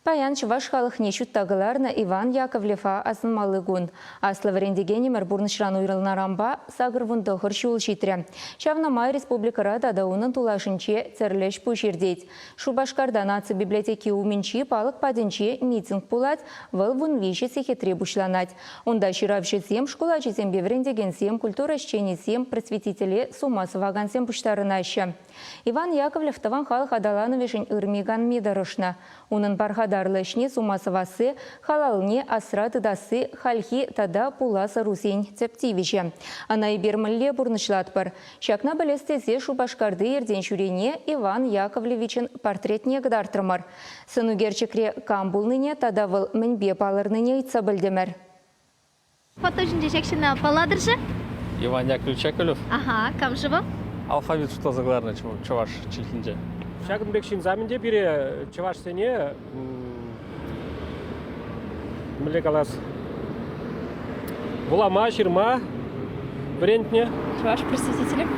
Паян чуваш халыхне чуттагыларна Иван Яковлева асынмалы гун. Аслы варендегене мәрбурнышран уйрылна рамба сагырвун дохыр шул шитре. Чавнамай республикара дадаунын тулашынче церлеш пуширдейт. Шубашкарда наци библиотеки уменчи палық паденче митинг пулать, выл вун виши сехетре бушланать. Онда ширавши школа чесем беврендеген сем культура щени сем просветители сумасываган сем пуштарынаще. Иван Яковлев таван халых адалановишин ырмиган мидарышна. Унын бархадарлышне сумасывасы халалне асраты дасы хальхи тада пуласа русень цептивище. Ана и бермалле бурнышлатпар. Шакна балестезе Шубашкарды ерден шурене Иван Яковлевичен портретне гдартрымар. Сыну герчекре камбулныне тада выл мінбе палырныне итса білдемер. Фотожинде шекшина паладыржы? Иван Яковлевич Яковлев. Ага, кам живо? Алфавит что загларно чуваш чилхинде. Шагын бекшин заминде бире чуваш сене миле калас. Булама, ширма, брендне. Чуваш просветители.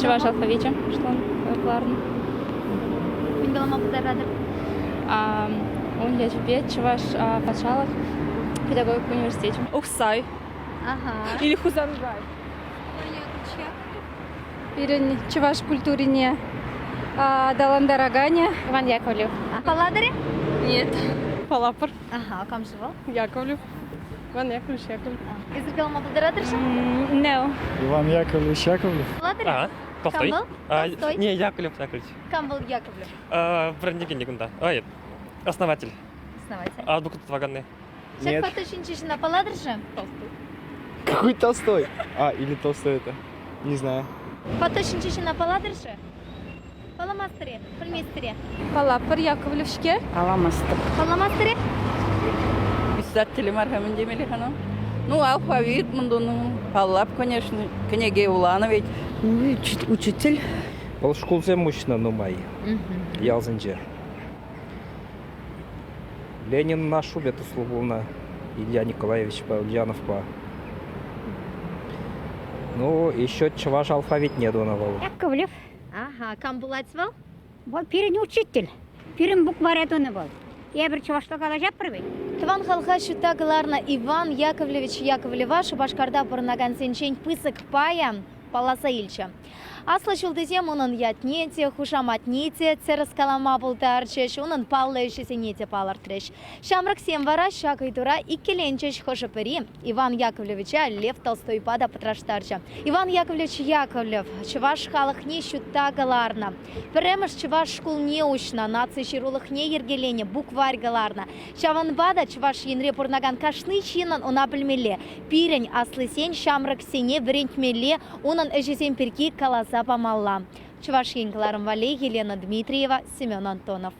Чуваш алфавите, что он кларно. Мингалама подарадыр. Он я тебе чуваш пачалах педагогик в университете. Ухсай. Ага. Или Хузангай. Ирин чуваш культурине Даландарагане. Иван Яковлев. Паладыры? Нет. Палапар. Ага, кам живо? Яковлев. Иван Яковлевич Яковлев. Изыргалама подарадыржы? No. Иван Яковлевич Яковлев. Паладыры? Толстой? Толстой? Не, Яковлев Яковлевич. Кам был Яковлев? Брендегенде. Основатель. Основатель. Азбука Татваганны. Шак Нет. фотожинчишина паладыржы? Какой Толстой? Или Толстой это? Не знаю. Фотожинчишина паладыржы? Паламастыре, пульместыре. Палапар Яковлевшке. Паламастыре? Писатели мархамин демели ханам. Ну, алфавит, Палап, конечно, книги Уланович. Учитель. Ол школзе мощно нумай. Ялзынже. Ленин нашу безусловно. Илья Николаевич Ульянов. Ну, еще чуваш алфавит не доновал. Яковлев. Ага, кам был ацвал? Вот пирин учитель. Пирин букваретоны был. Я бір чувашта калажа prvый. Тван халха шутагларна Иван Яковлевич Яковлева Шубашкарда бурнаган сенчень пысык пая Паласа Ильча. Асла шулдызем унын ятнете, хушаматнете, церескалама бултарчеш, унын паллайшесе нете палартреш. Шамрак семвара шакайтура иккеленчеш хошапери Иван Яковлевича Лев Толстой пада патраштарча. Иван Яковлевич Яковлев, чуваш халахне шутагаларна. Премеш чуваш шкул неучна, наци ширулахне ергелене, букварь галарна. Шаван бада чуваш янре пурнаган кашны чинан унапельмеле. Пирень аслы сень шамрак сене врентмеле, унан эжесен перки каласа Запомалла. Чуваш Валей, Елена Дмитриева, Семен Антонов.